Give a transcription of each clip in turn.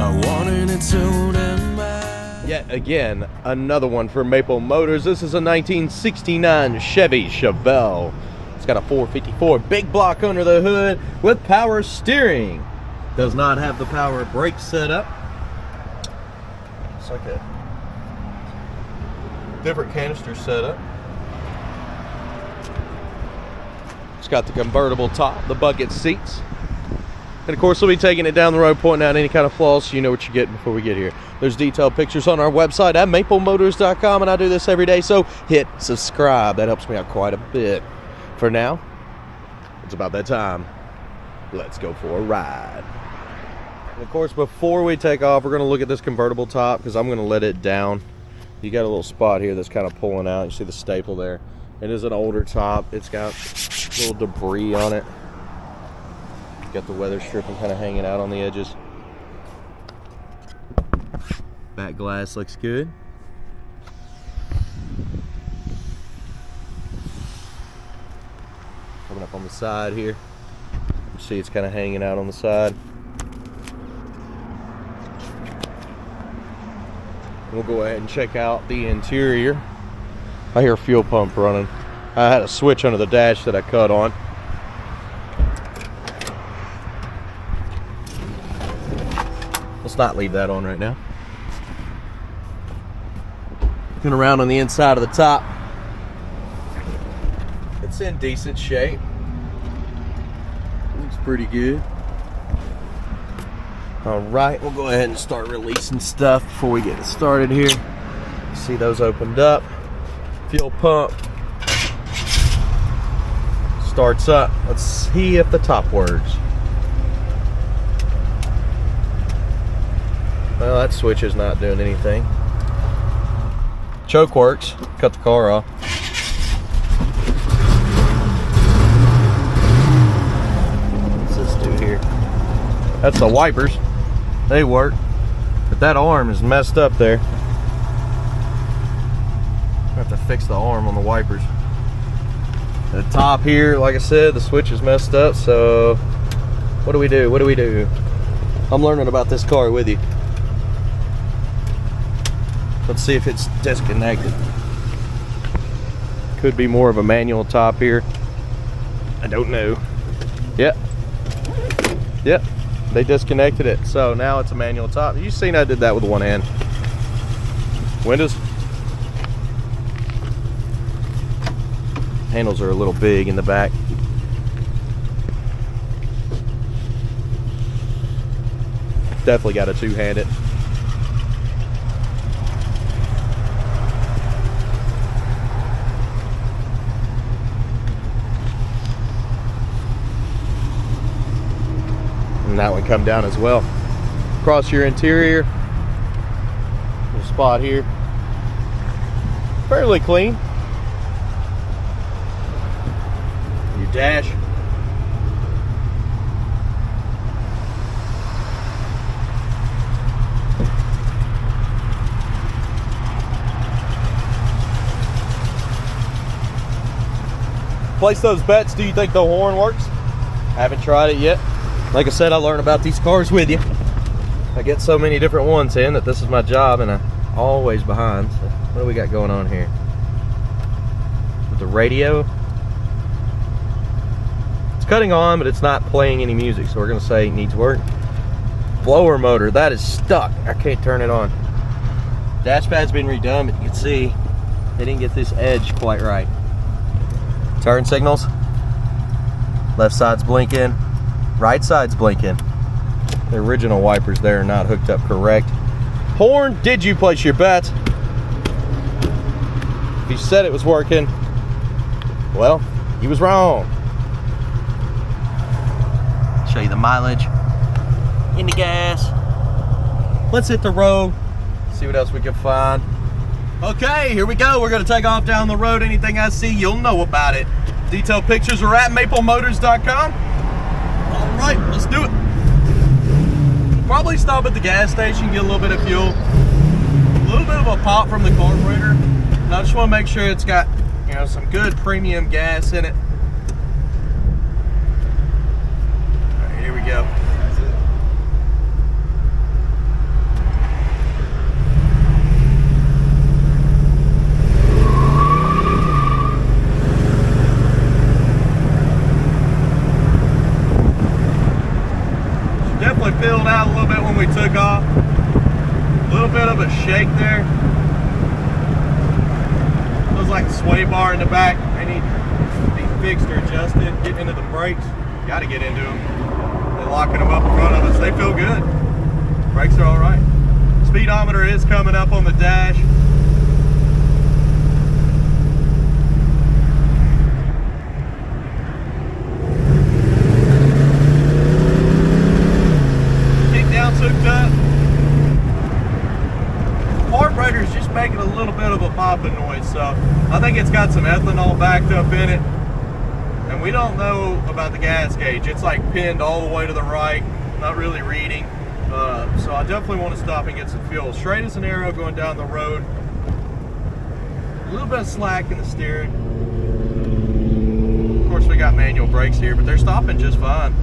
not wanting it soon and bad. Yet again, another one for Maple Motors. This is a 1969 Chevy Chevelle. It's got a 454 big block under the hood with power steering. Does not have the power brake set up. It's like a different canister setup. It's got the convertible top, the bucket seats. And of course, we'll be taking it down the road, pointing out any kind of flaws so you know what you're getting before we get here. There's detailed pictures on our website at maplemotors.com, and I do this every day, so hit subscribe. That helps me out quite a bit. For now, it's about that time. Let's go for a ride. And of course, before we take off, we're going to look at this convertible top because I'm going to let it down. You got a little spot here that's kind of pulling out. You see the staple there. It is an older top. It's got a little debris on it. Got the weather stripping kind of hanging out on the edges. Back glass looks good. Coming up on the side here. You see it's kind of hanging out on the side. We'll go ahead and check out the interior. I hear a fuel pump running. I had a switch under the dash that I cut on. Let's not leave that on right now. Looking around on the inside of the top. It's in decent shape. Looks pretty good. Alright, we'll go ahead and start releasing stuff before we get it started here. See those opened up. Fuel pump. Starts up. Let's see if the top works. Well, that switch is not doing anything. Choke works. Cut the car off. What's this do here? That's the wipers. They work. But that arm is messed up there. I have to fix the arm on the wipers. The top here, like I said, the switch is messed up. So what do we do? What do we do? I'm learning about this car with you. Let's see if it's disconnected. Could be more of a manual top here. I don't know. Yep. Yep. They disconnected it. So now it's a manual top. You've seen I did that with one hand. Windows. Handles are a little big in the back. Definitely got a two-handed. And that one come down as well. Across your interior, little spot here, fairly clean. Your dash, place those bets. Do you think the horn works? Haven't tried it yet. Like I said, I learn about these cars with you. I get so many different ones in that this is my job and I'm always behind. So what do we got going on here? With the radio. It's cutting on, but it's not playing any music, so we're gonna say it needs work. Blower motor, that is stuck. I can't turn it on. Dash pad's been redone, but you can see they didn't get this edge quite right. Turn signals. Left side's blinking. Right side's blinking. The original wipers there are not hooked up correct. Horn, did you place your bet? If you said it was working, well, he was wrong. Show you the mileage. In the gas. Let's hit the road. See what else we can find. Okay, here we go. We're gonna take off down the road. Anything I see, you'll know about it. Detailed pictures are at maplemotors.com. All right, let's do it. Probably stop at the gas station, get a little bit of fuel. A little bit of a pop from the carburetor. And I just want to make sure it's got, you know, some good premium gas in it. All right, here we go. filled out a little bit when we took off. A little bit of a shake there. Feels like a sway bar in the back. They need to be fixed or adjusted. Getting into the brakes, got to get into them. They're locking them up in front of us. They feel good. Brakes are all right. Speedometer is coming up on the dash. Kick down, souped up. Carburetor's just making a little bit of a popping noise, so I think it's got some ethanol backed up in it. And we don't know about the gas gauge. It's like pinned all the way to the right, not really reading. So I definitely want to stop and get some fuel. Straight as an arrow going down the road. A little bit of slack in the steering. Of course, we got manual brakes here, but they're stopping just fine.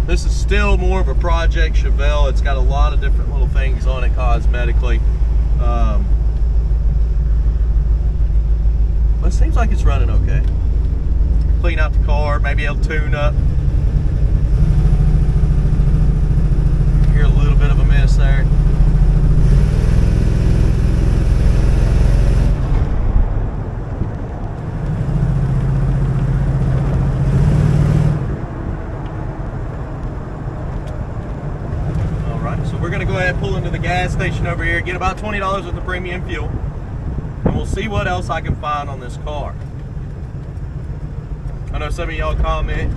This is still more of a project Chevelle. It's got a lot of different little things on it cosmetically. But it seems like it's running okay. Clean out the car, maybe it'll tune up. Hear a little bit of a miss there. So we're going to go ahead and pull into the gas station over here, get about $20 worth of premium fuel, and we'll see what else I can find on this car. I know some of y'all comment,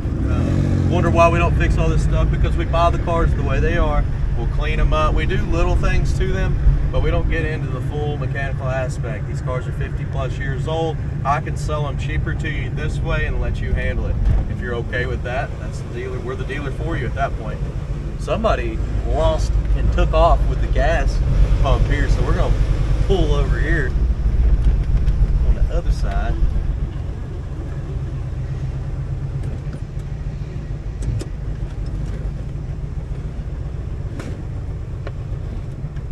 wonder why we don't fix all this stuff, because we buy the cars the way they are. We'll clean them up. We do little things to them, but we don't get into the full mechanical aspect. These cars are 50 plus years old. I can sell them cheaper to you this way and let you handle it. If you're okay with that, that's the dealer. We're the dealer for you at that point. Somebody lost and took off with the gas pump here, so we're going to pull over here on the other side.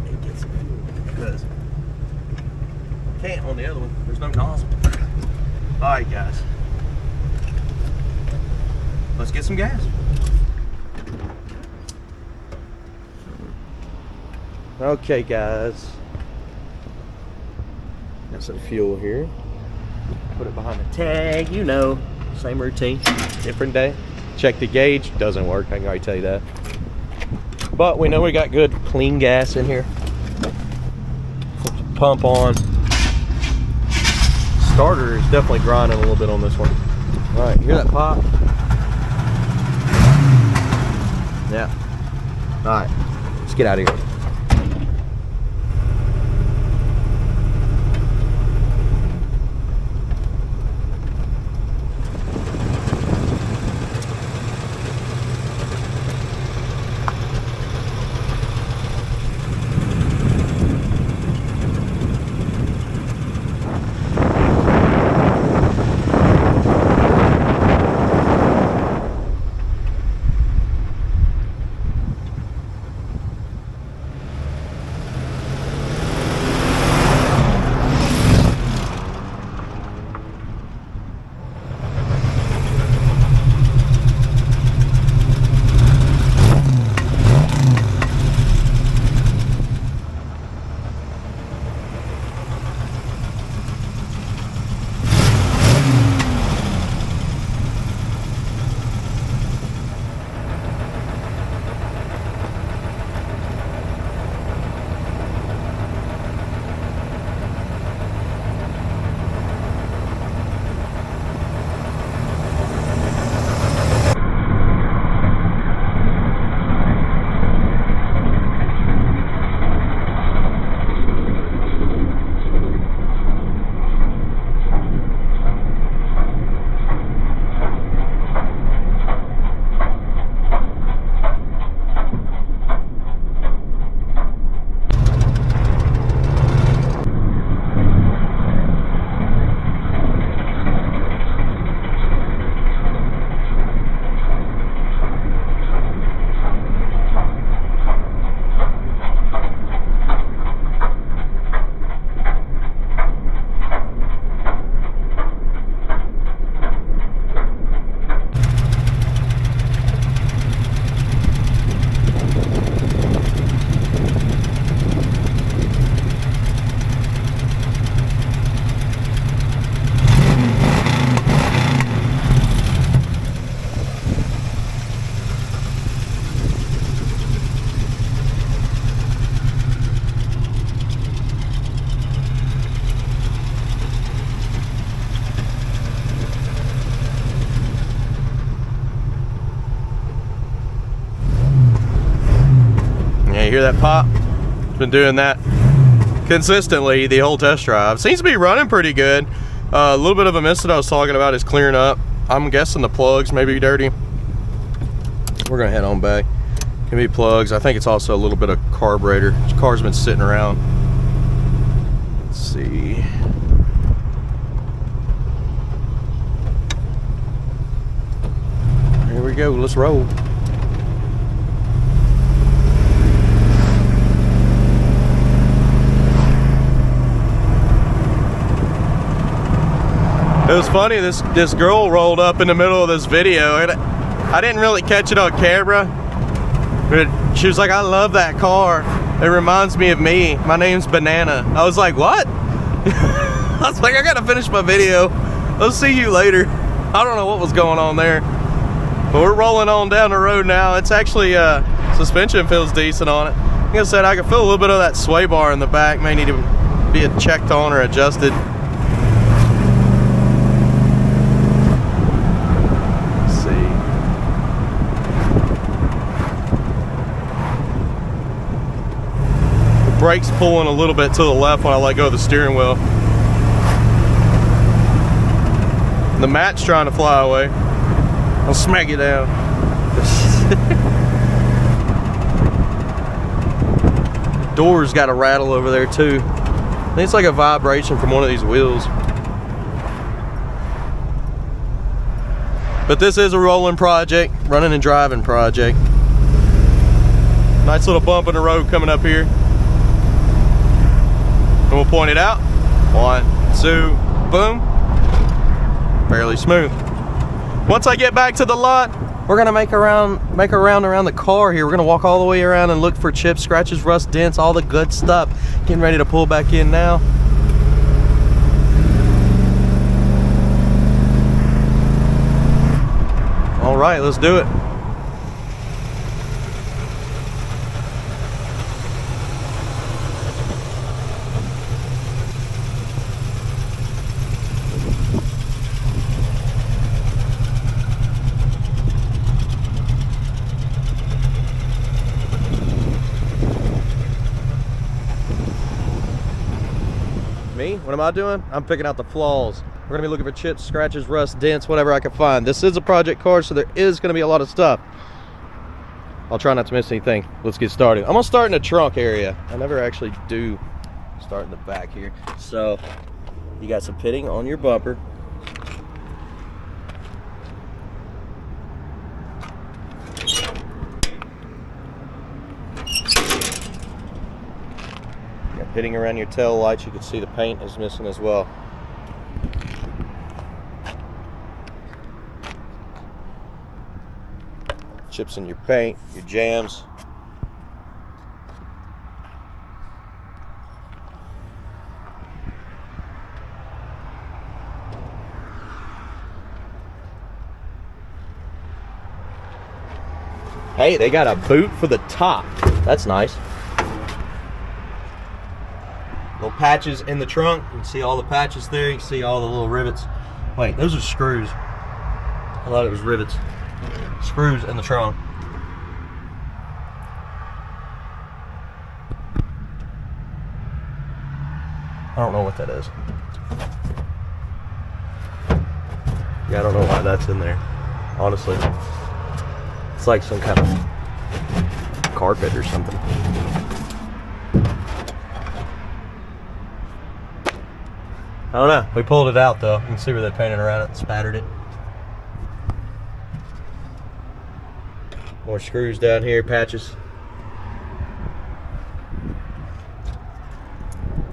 And get some fuel, because can't on the other one. There's no nozzle. All right, guys. Let's get some gas. Okay, guys. Got some fuel here. Put it behind the tag, you know. Same routine, different day. Check the gauge, doesn't work, I can already tell you that. But we know we got good, clean gas in here. Pump on. Starter is definitely grinding a little bit on this one. All right, hear that pop? Yeah. All right, let's get out of here. You hear that pop? Been doing that consistently the whole test drive. Seems to be running pretty good. A little bit of a miss that I was talking about is clearing up. I'm guessing the plugs may be dirty. We're gonna head on back. Can be plugs. I think it's also a little bit of carburetor. This car's been sitting around. Let's see. Here we go. Let's roll. It was funny, this girl rolled up in the middle of this video, and I didn't really catch it on camera, but she was like, I love that car. It reminds me of me. My name's Banana. I was like, what? I was like, I gotta finish my video. I'll see you later. I don't know what was going on there. But we're rolling on down the road now. It's actually, suspension feels decent on it. Like I said, I can feel a little bit of that sway bar in the back. May need to be checked on or adjusted. Brakes pulling a little bit to the left when I let go of the steering wheel. The mat's trying to fly away. I'll smack it down. The door's got a rattle over there too. I think it's like a vibration from one of these wheels. But this is a rolling project, running and driving project. Nice little bump in the road coming up here. And we'll point it out. 1, 2, boom. Fairly smooth. Once I get back to the lot, we're gonna make a round around the car here. We're gonna walk all the way around and look for chips, scratches, rust, dents, all the good stuff. Getting ready to pull back in now. All right, let's do it. Me? What am I doing? I'm picking out the flaws. We're gonna be looking for chips, scratches, rust, dents, whatever I can find. This is a project car, so there is gonna be a lot of stuff. I'll try not to miss anything. Let's get started. I'm gonna start in the trunk area. I never actually do start in the back here. So you got some pitting on your bumper. Pitting around your tail lights, you can see the paint is missing as well. Chips in your paint, your jams. Hey, they got a boot for the top. That's nice. Little patches in the trunk. You can see all the patches there. You can see all the little rivets. Wait, those are screws. I thought it was rivets. Screws in the trunk. I don't know what that is. Yeah, I don't know why that's in there. Honestly. It's like some kind of carpet or something. I don't know. We pulled it out though. You can see where they painted around it and spattered it. More screws down here, patches.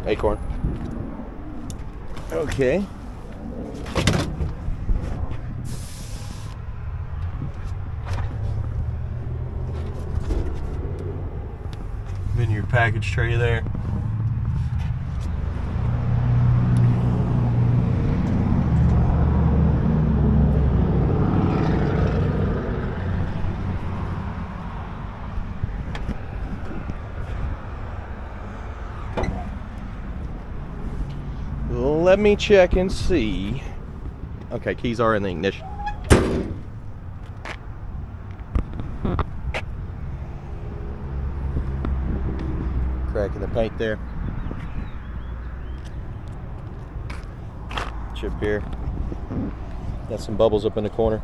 Acorn. Okay. In your package tray there. Let me check and see. Okay, keys are in the ignition. in the paint there. Chip here. Got some bubbles up in the corner.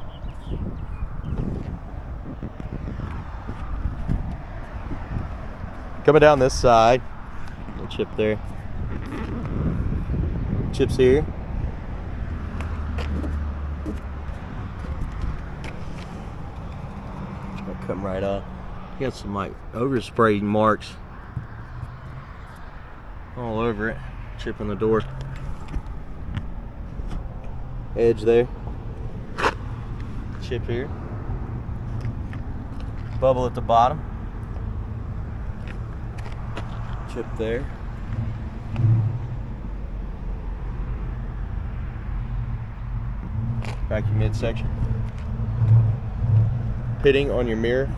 Coming down this side, little chip there. Chips here. That'll come right up. You got some like overspray marks all over it. Chip in the door. Edge there. Chip here. Bubble at the bottom. Chip there. Vacuum midsection. Pitting on your mirror.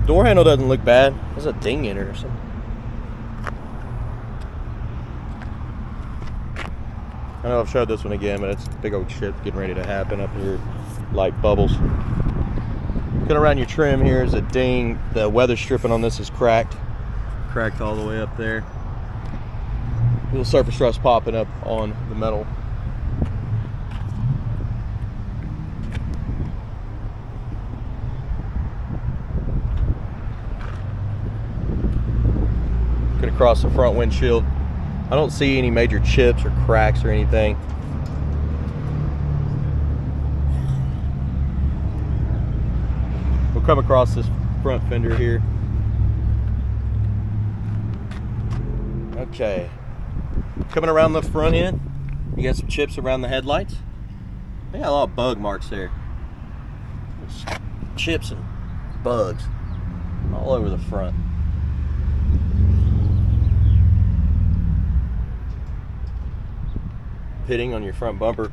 Door handle doesn't look bad. There's a ding in it or something. I know I've showed this one again, but it's a big old shit getting ready to happen up here. Light bubbles. Looking around your trim here is a ding. The weather stripping on this is cracked. Cracked all the way up there. Little surface rust popping up on the metal. Looking across the front windshield. I don't see any major chips or cracks or anything. We'll come across this front fender here. Okay. Coming around the front end, you got some chips around the headlights. They got a lot of bug marks there. There's chips and bugs all over the front. Pitting on your front bumper.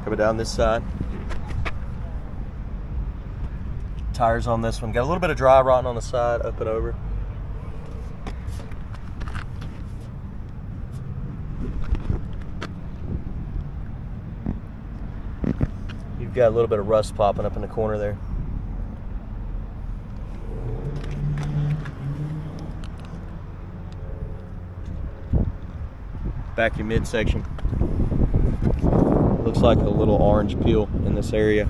Coming down this side. Tires on this one. Got a little bit of dry rotting on the side, up and over. You've got a little bit of rust popping up in the corner there. Back your midsection. Looks like a little orange peel in this area.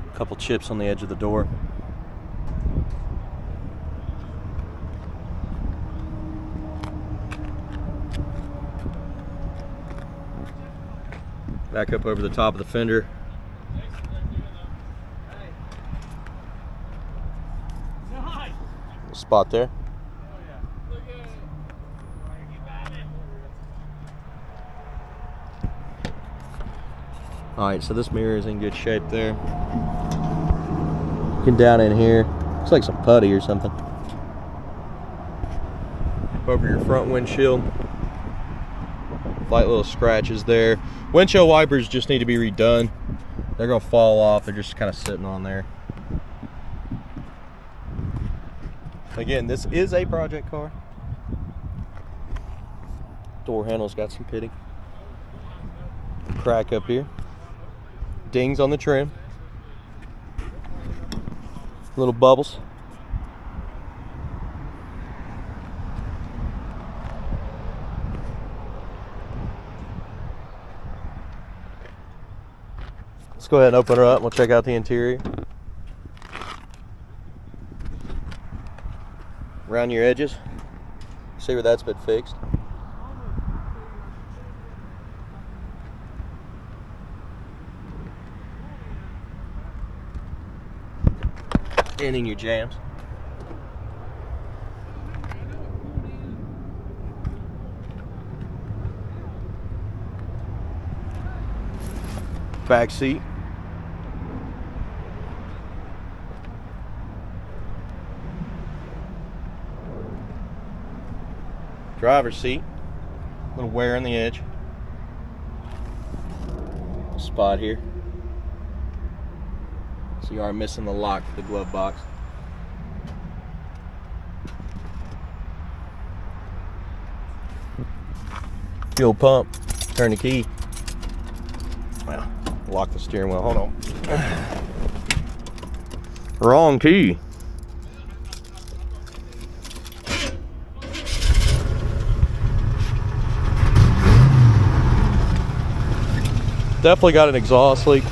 A couple chips on the edge of the door. Back up over the top of the fender. Little spot there. Alright, so this mirror is in good shape there. Looking down in here, looks like some putty or something. Over your front windshield. Light little scratches there. Windshield wipers just need to be redone. They're going to fall off. They're just kind of sitting on there. Again, this is a project car. Door handle's got some pitting. Crack up here. Dings on the trim. Little bubbles. Let's go ahead and open her up and we'll check out the interior. Around your edges. See where that's been fixed. And in your jams. Back seat. Driver's seat. A little wear on the edge. spot here. So you are missing the lock for the glove box. Fuel pump, turn the key. Well, lock the steering wheel, hold on. Wrong key. Definitely got an exhaust leak.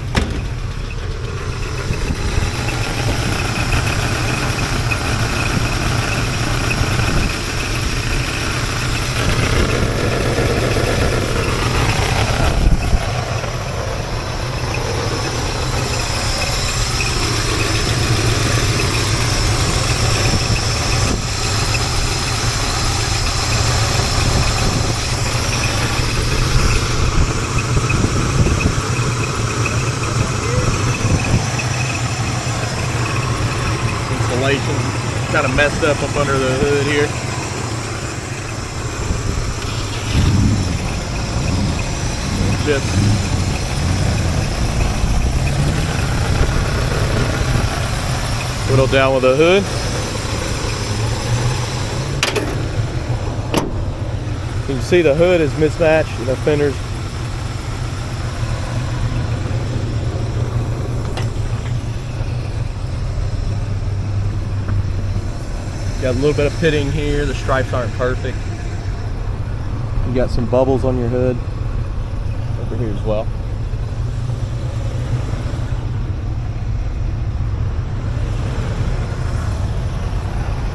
Kind of messed up under the hood here. Just whittle down with the hood. You can see the hood is mismatched and the fenders. Got a little bit of pitting here. The stripes aren't perfect. You got some bubbles on your hood over here as well.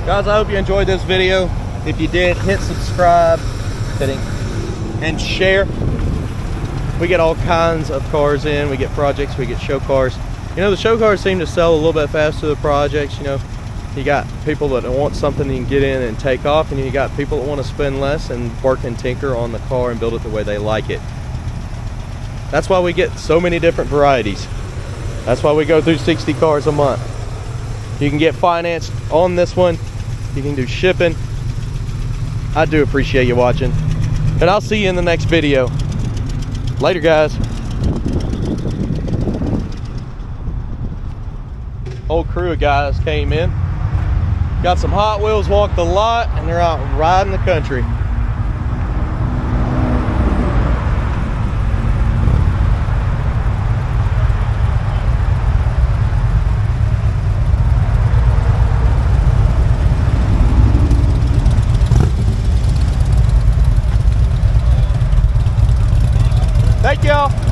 Guys, I hope you enjoyed this video. If you did, hit subscribe and share. We get all kinds of cars in. We get projects, we get show cars. You know, the show cars seem to sell a little bit faster than the projects. You know, you got people that want something you can get in and take off, and you got people that want to spend less and work and tinker on the car and build it the way they like it. That's why we get so many different varieties. That's why we go through 60 cars a month. You can get financed on this one. You can do shipping. I do appreciate you watching, and I'll see you in the next video. Later, guys. Whole crew of guys came in. Got some Hot Wheels, walked the lot, and they're out riding the country. Thank y'all.